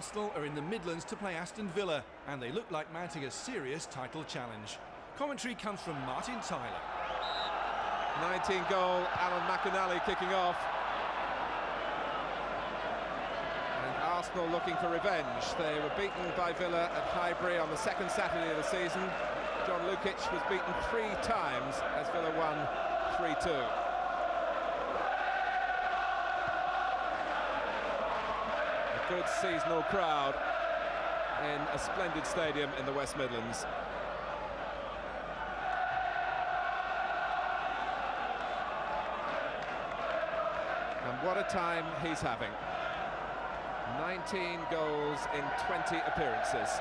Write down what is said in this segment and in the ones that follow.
Arsenal are in the Midlands to play Aston Villa, and they look like mounting a serious title challenge. Commentary comes from Martin Tyler. 19-goal Alan McInally kicking off. And Arsenal looking for revenge. They were beaten by Villa at Highbury on the second Saturday of the season. John Lukic was beaten 3 times as Villa won 3-2. Good seasonal crowd in a splendid stadium in the West Midlands. And what a time he's having. 19 goals in 20 appearances.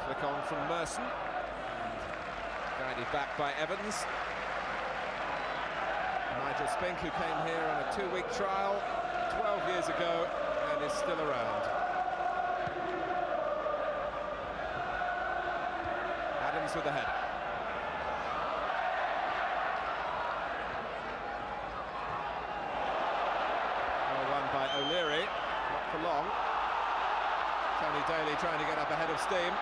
Flick on from Merson. Guided back by Evans. Nigel Spink, who came here on a 2-week trial 12 years ago and is still around. Adams with the header. Well won by O'Leary, not for long. Tony Daly trying to get up ahead of steam.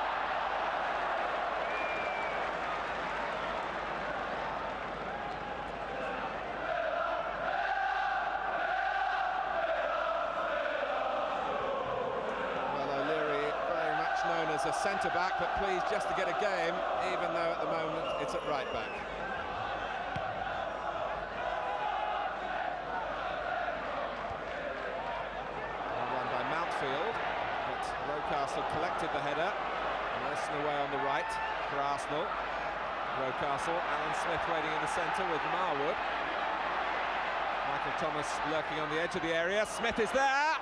Known as a centre-back, but pleased just to get a game, even though at the moment it's at right-back. One by Mountfield, but Rocastle collected the header. Merson away on the right for Arsenal. Rocastle, Alan Smith waiting in the centre with Marwood. Michael Thomas lurking on the edge of the area. Smith is there!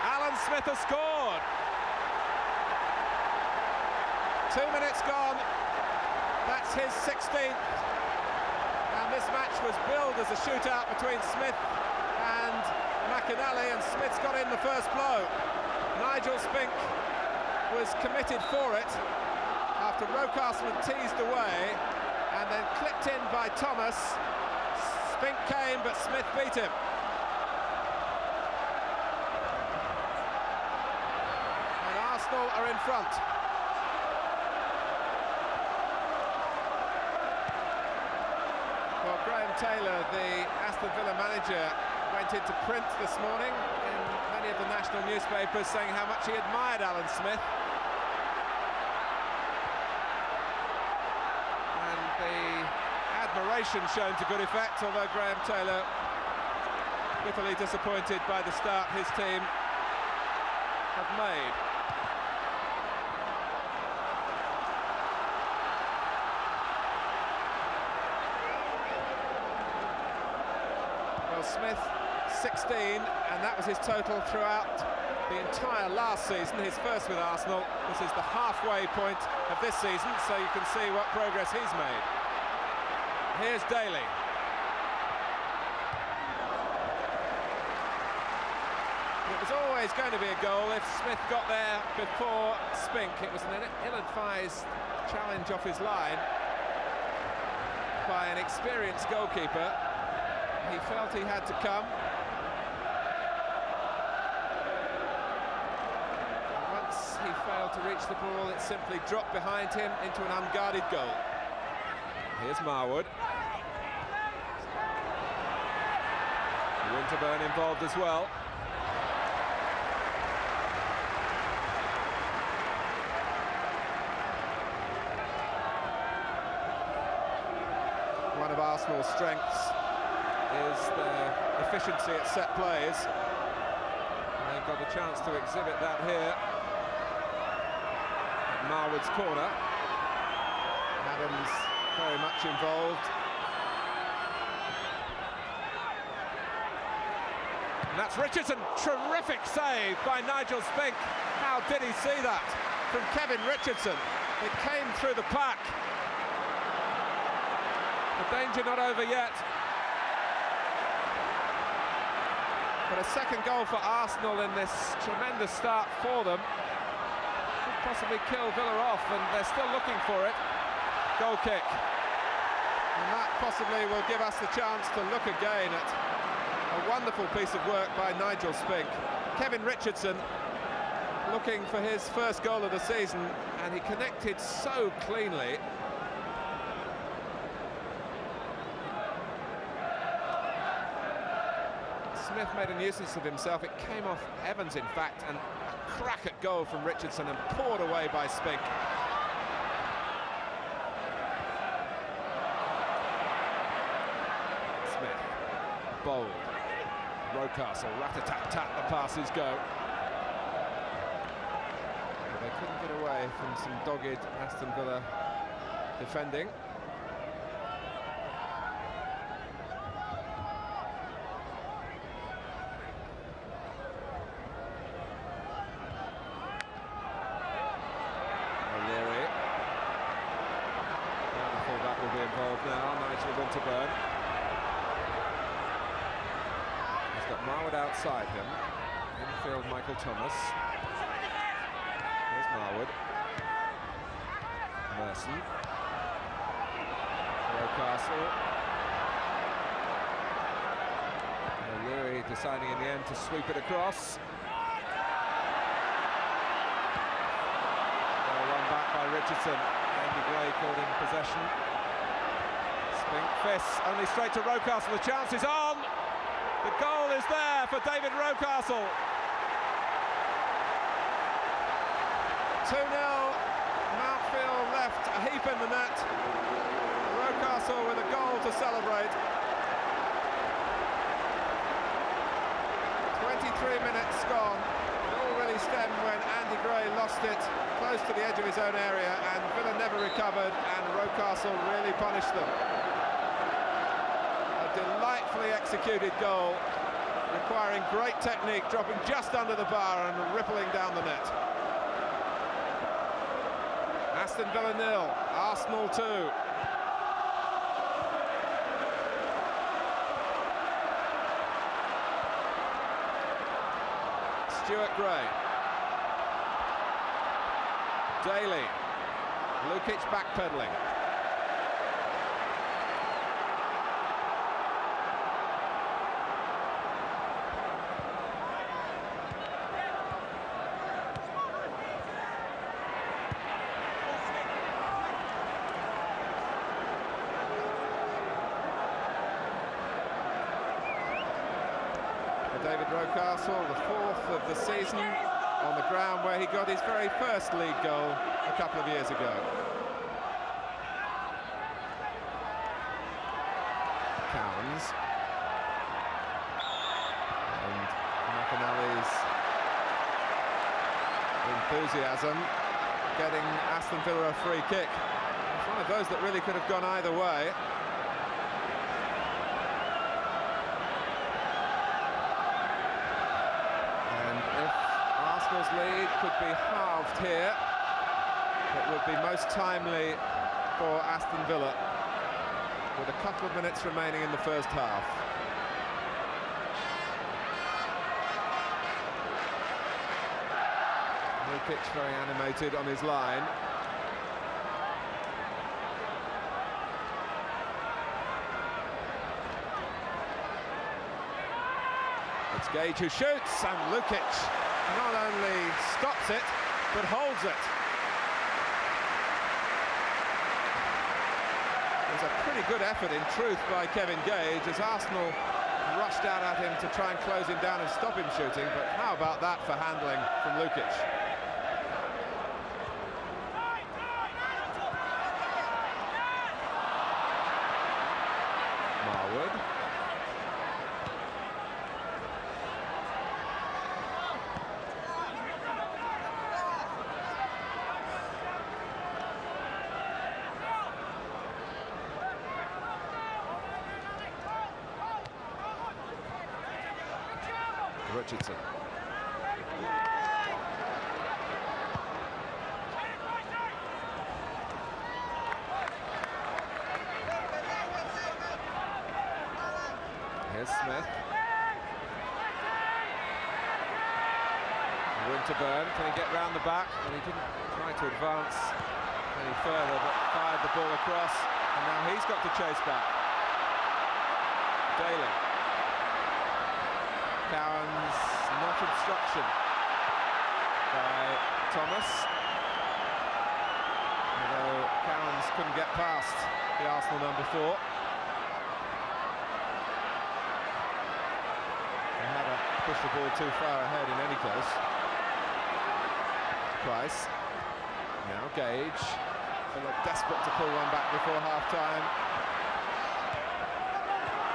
Alan Smith has scored! 2 minutes gone, that's his 16th, and this match was billed as a shootout between Smith and McInally, and Smith's got in the first blow. Nigel Spink was committed for it after Rocastle had teased away and then clipped in by Thomas. Spink came, but Smith beat him. And Arsenal are in front. Well, Graham Taylor, the Aston Villa manager, went into print this morning in many of the national newspapers saying how much he admired Alan Smith. And the admiration shown to good effect, although Graham Taylor bitterly disappointed by the start his team have made. Smith, 16, and that was his total throughout the entire last season, his first with Arsenal. This is the halfway point of this season, so you can see what progress he's made. Here's Daly. It was always going to be a goal if Smith got there before Spink. It was an ill-advised challenge off his line by an experienced goalkeeper. He felt he had to come. Once he failed to reach the ball, it simply dropped behind him into an unguarded goal. Here's Marwood. Winterburn involved as well. One of Arsenal's strengths is their efficiency at set plays. And they've got a chance to exhibit that here at Marwood's corner. Adams very much involved. And that's Richardson, terrific save by Nigel Spink. How did he see that from Kevin Richardson? It came through the pack. The danger not over yet. But a second goal for Arsenal in this tremendous start for them could possibly kill Villa off, and they're still looking for it. Goal kick. And that possibly will give us the chance to look again at a wonderful piece of work by Nigel Spink. Kevin Richardson looking for his first goal of the season, and he connected so cleanly. Smith made a nuisance of himself. It came off Evans, in fact, and a crack at goal from Richardson and poured away by Spink. Smith, bold. Rocastle, rat-a-tat-tat, the passes go. But they couldn't get away from some dogged Aston Villa defending. O'Leary. The full-back will be involved now, Nigel Winterburn. He's got Marwood outside him. Infield, Michael Thomas. Here's Marwood. Merson. Rocastle. O'Leary deciding in the end to sweep it across. Well, run back by Richardson. Andy Gray called in possession. Spink fists only straight to Rocastle. The chance is on. The goal is there for David Rocastle. 2-0. Mountfield left a heap in the net. Rocastle with a goal to celebrate. 23 minutes gone. It all really stemmed when Andy Gray lost it close to the edge of his own area, and Villa never recovered, and Rocastle really punished them. A delightfully executed goal, requiring great technique, dropping just under the bar and rippling down the net. Aston Villa 0, Arsenal 2. Stuart Gray. Daly. Lukic backpedaling. David Rocastle, the fourth of the season on the ground where he got his very first league goal a couple of years ago. Cowans. And McAnally's enthusiasm getting Aston Villa a free kick. It's one of those that really could have gone either way. Arsenal's lead could be halved here. It would be most timely for Aston Villa, with a couple of minutes remaining in the first half. Lukic very animated on his line. It's Gage who shoots, and Lukic not only stops it, but holds it. It was a pretty good effort, in truth, by Kevin Gage, as Arsenal rushed out at him to try and close him down and stop him shooting, but how about that for handling from Lukic? Marwood. Richardson. Here's Smith. Winterburn, can he get round the back? Well, he didn't try to advance any further, but fired the ball across. And now he's got to chase back. Daly. Cowan's not obstruction by Thomas. Although Cowans couldn't get past the Arsenal number 4. They had to push the ball too far ahead in any case. Price. Now Gage. Villa desperate to pull one back before half-time.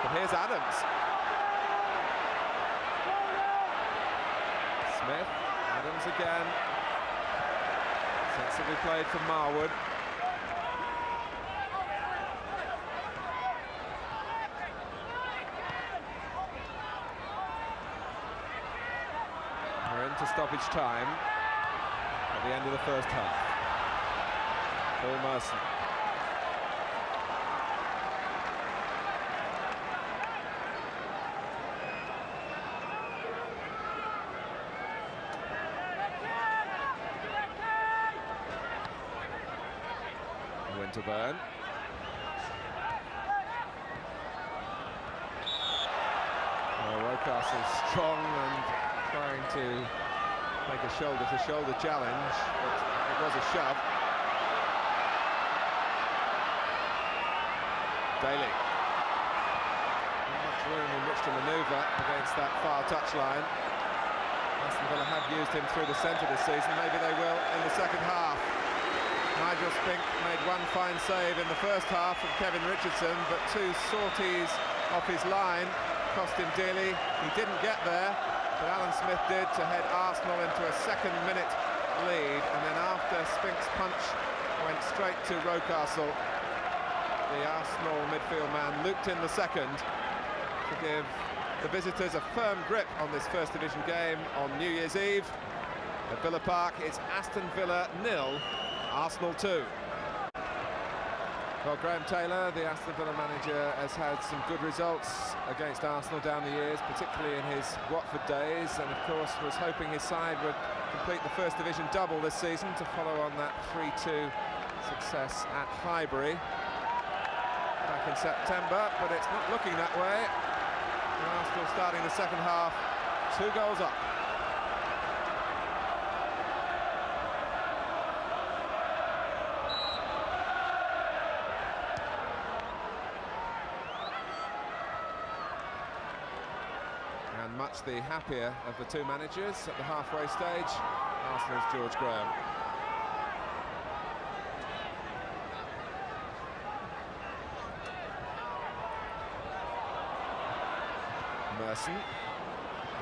But here's Adams. Smith. Adams again. Sensibly played from Marwood. We're into stoppage time at the end of the first half. Paul Merson. Winterburn. Rocastle's strong and trying to make a shoulder-to-shoulder challenge, but it was a shove. Daly. Not much room in which to manoeuvre against that far touchline. Aston Villa have used him through the centre this season. Maybe they will in the second half. Nigel Spink made one fine save in the first half from Kevin Richardson, but 2 sorties off his line cost him dearly. He didn't get there, but Alan Smith did to head Arsenal into a second-minute lead, and then after Spink's punch went straight to Rocastle, the Arsenal midfield man looped in the second to give the visitors a firm grip on this First Division game on New Year's Eve. At Villa Park, it's Aston Villa 0, Arsenal 2. Well, Graham Taylor, the Aston Villa manager, has had some good results against Arsenal down the years, particularly in his Watford days, and of course was hoping his side would complete the First Division double this season to follow on that 3-2 success at Highbury back in September, but it's not looking that way. Arsenal starting the second half 2 goals up. And much the happier of the 2 managers at the halfway stage, Arsenal's George Graham. Merson.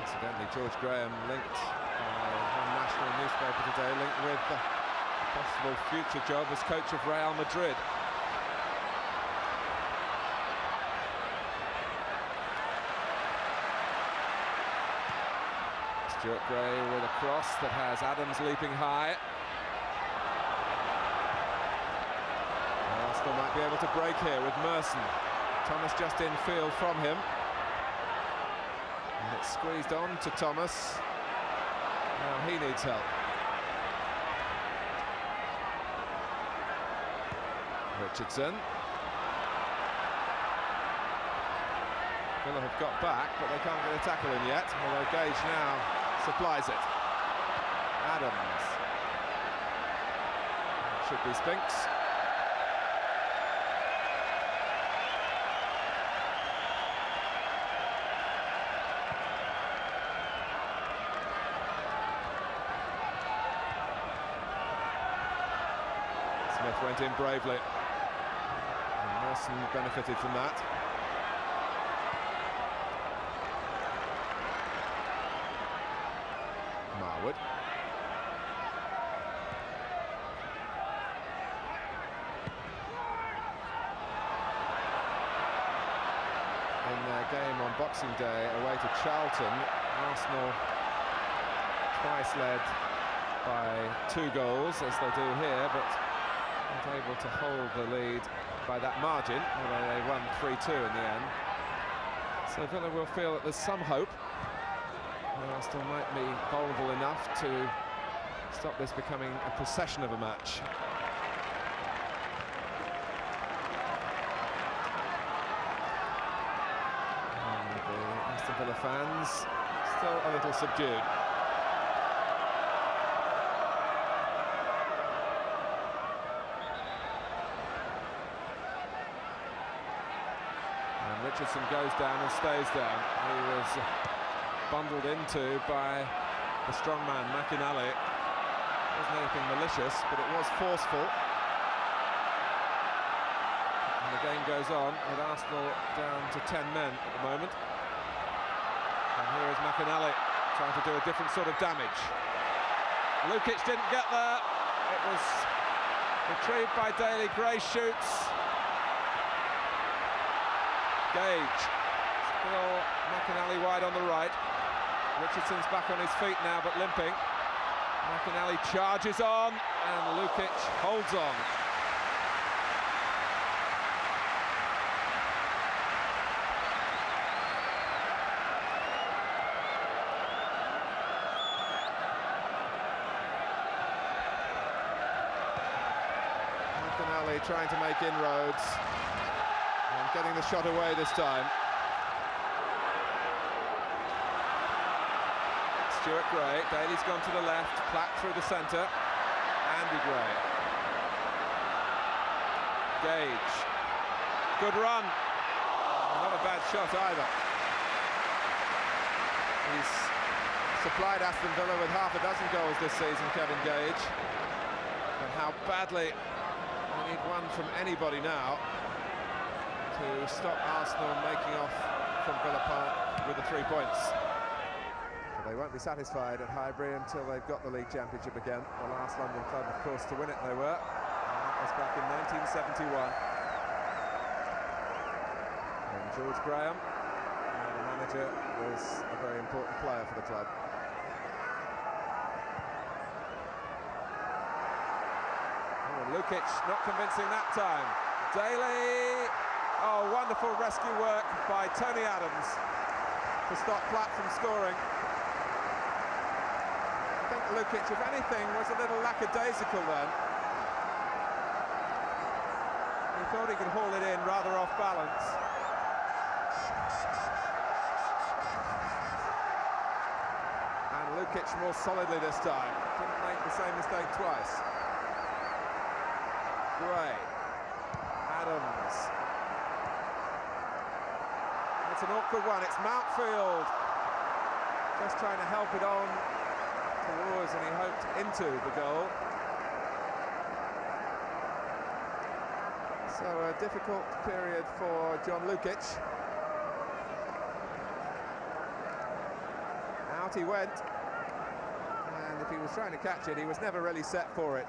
Incidentally, George Graham linked by one national newspaper today, linked with the possible future job as coach of Real Madrid. Stuart Gray with a cross that has Adams leaping high. Arsenal might be able to break here with Merson. Thomas just in field from him. And it's squeezed on to Thomas. Now he needs help. Richardson. Villa have got back, but they can't get a tackle in yet, although Gage now supplies it. Adams. Should be Spinks. Smith went in bravely. And Merson benefited from that. Marwood. In their game on Boxing Day away to Charlton, Arsenal twice led by 2 goals, as they do here, but not able to hold the lead by that margin, although they won 3-2 in the end. So Villa will feel that there's some hope. Arsenal might be vulnerable enough to stop this becoming a procession of a match. Villa fans still a little subdued. And Richardson goes down and stays down. He was bundled into by the strong man, McInally. It wasn't anything malicious, but it was forceful. And the game goes on with Arsenal down to 10 men at the moment. And here is McInally trying to do a different sort of damage. Lukic didn't get there. It was retrieved by Daly. Gray shoots. Gage. Still McInally wide on the right. Richardson's back on his feet now, but limping. McInally charges on, and Lukic holds on. McInally trying to make inroads and getting the shot away this time. Stuart Gray, Daly's gone to the left, Platt through the centre, Andy Gray. Gage, good run, not a bad shot either. He's supplied Aston Villa with half a dozen goals this season, Kevin Gage. And how badly we need one from anybody now to stop Arsenal making off from Villa Park with the 3 points. They won't be satisfied at Highbury until they've got the league championship again. The last London club, of course, to win it they were. And that was back in 1971. And George Graham, the manager, was a very important player for the club. Oh, Lukic not convincing that time. Daly, oh, wonderful rescue work by Tony Adams to stop Platt from scoring. I think Lukic, if anything, was a little lackadaisical then. He thought he could haul it in rather off balance. And Lukic more solidly this time. Didn't make the same mistake twice. Gray. Adams. It's an awkward one. It's Mountfield just trying to help it on towards, and he hoped into the goal. So a difficult period for John Lukic. Out he went, and if he was trying to catch it, he was never really set for it.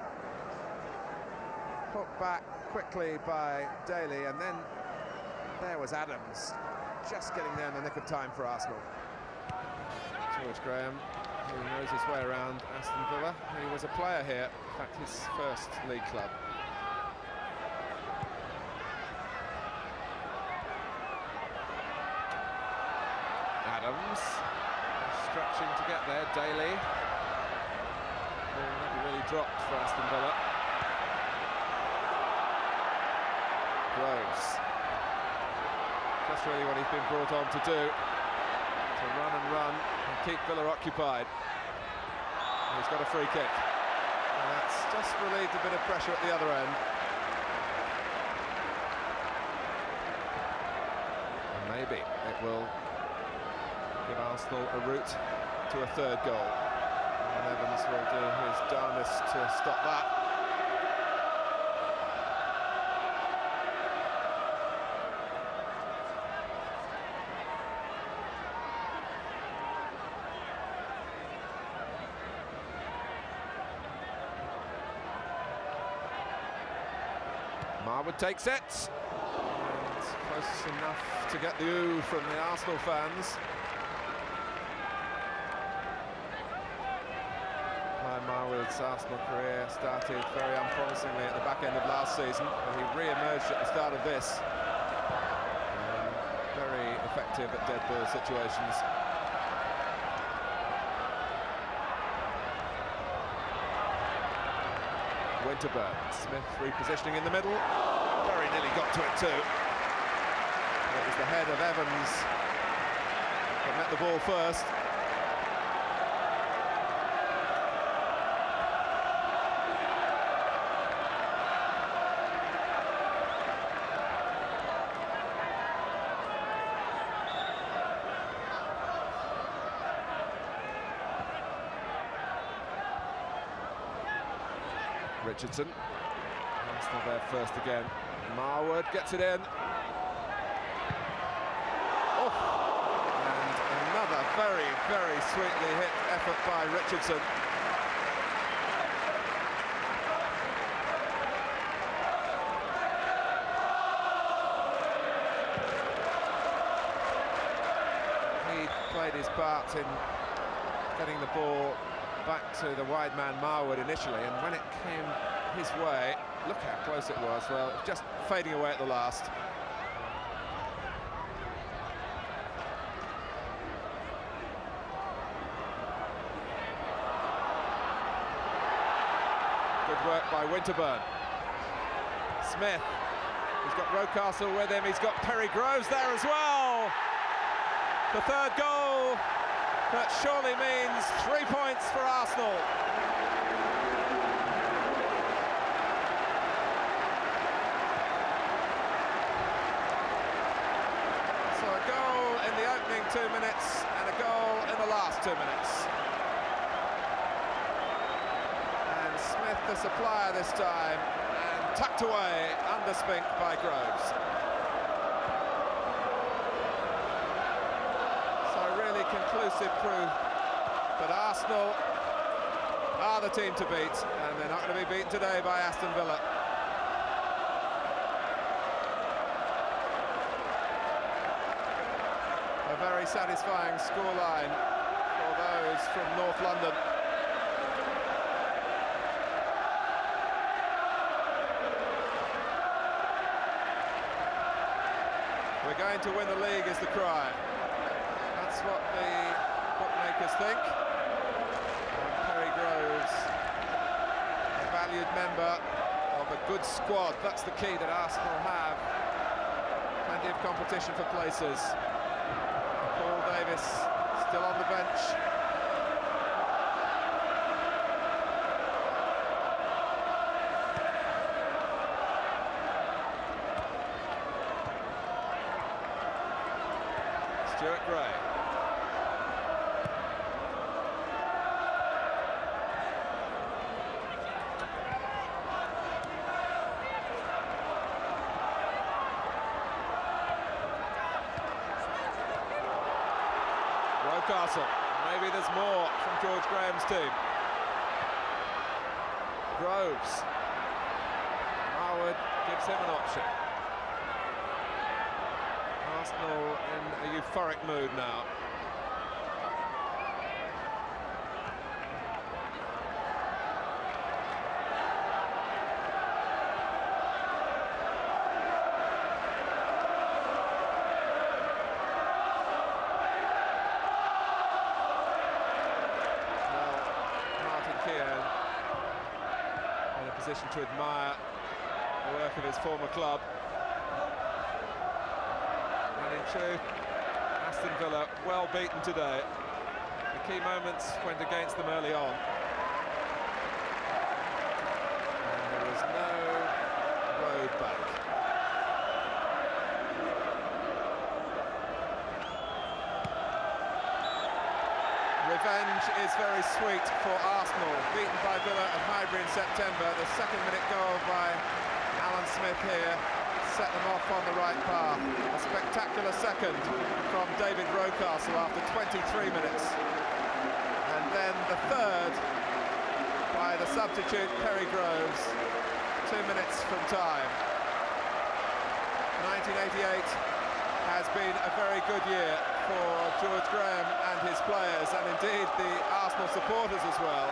Put back quickly by Daly, and then there was Adams, just getting there in the nick of time for Arsenal. George Graham, who knows his way around Aston Villa. He was a player here, in fact his first league club. Adams, stretching to get there, Daly. Ball never really dropped for Aston Villa. Groves. That's really what he's been brought on to do. To run and run and keep Villa occupied. And he's got a free kick. And that's just relieved a bit of pressure at the other end. And maybe it will give Arsenal a route to a third goal. And Evans will do his darnest to stop that. Marwood takes it, and close enough to get the ooh from the Arsenal fans. Marwood's Arsenal career started very unpromisingly at the back end of last season, but he re-emerged at the start of this. Very effective at dead ball situations. Winterburn, Smith repositioning in the middle, very nearly got to it too. It was the head of Evans that met the ball first. Richardson, Arsenal there first again. Marwood gets it in. Oh, and another very, very sweetly hit effort by Richardson. He played his part in getting the ball back to the wide man Marwood initially, and when it came his way, look how close it was. Well, it was just fading away at the last. Good work by Winterburn. Smith, he's got Rocastle with him, he's got Perry Groves there as well. The third goal. That surely means 3 points for Arsenal. So a goal in the opening 2 minutes and a goal in the last 2 minutes. And Smith the supplier this time, and tucked away under Spink by Groves. Conclusive proof that Arsenal are the team to beat, and they're not going to be beaten today by Aston Villa. A very satisfying scoreline for those from North London. We're going to win the league is the cry. That's what the bookmakers think. And Perry Groves, a valued member of a good squad. That's the key that Arsenal have. Plenty of competition for places. Paul Davis still on the bench. Stuart Gray. Rocastle, maybe there's more from George Graham's team. Groves. Marwood gives him an option. Arsenal in a euphoric mood now. Position to admire the work of his former club. And in truth, Aston Villa well beaten today. The key moments went against them early on. And there was no road back. Revenge is very sweet for Arsenal, beaten by Villa at Highbury in September. The second-minute goal by Alan Smith here set them off on the right path. A spectacular second from David Rocastle after 23 minutes. And then the third by the substitute Perry Groves, 2 minutes from time. 1988 has been a very good year for George Graham and his players, and indeed the Arsenal supporters as well.